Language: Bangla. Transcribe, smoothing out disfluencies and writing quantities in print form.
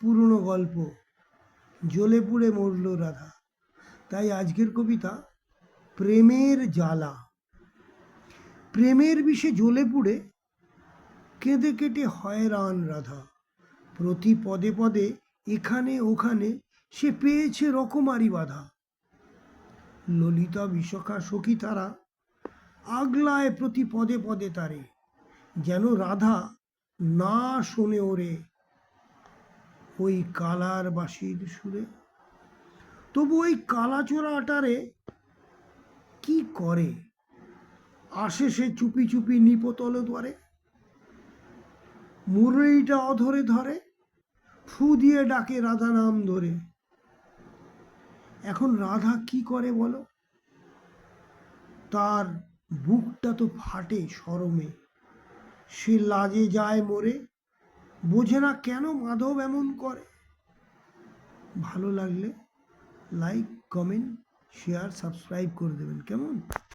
পুরনো গল্প, জ্বলে পুড়ে মরল রাধা। তাই আজকের কবিতা প্রেমের জ্বালা। প্রেমের বিষে জ্বলে পুড়ে কেঁদে কেটে হয়রান রাধা। প্রতি পদে পদে এখানে ওখানে সে পেয়েছে রকমারি বাধা। ললিতা বিশাখা সখী তারা আগলায় প্রতি পদে পদে তারে, যেন রাধা না শোনে ওরে ওই কালার বাঁশির সুরে। তবু ওই কালাচোরা আটারে কি করে, আসে সে চুপি চুপি নিপতল দ্বারে। মুরলিটা অধরে ধরে, ফু দিয়ে ডাকে রাধা নাম ধরে। এখন রাধা কি করে বলো, তার বুকটা তো ফাটে শরমে। সে লাজে যায় মরে, বোঝে না কেন মাধব এমন করে। ভালো লাগলে লাইক, কমেন্ট, শেয়ার, সাবস্ক্রাইব করে দেবেন, কেমন?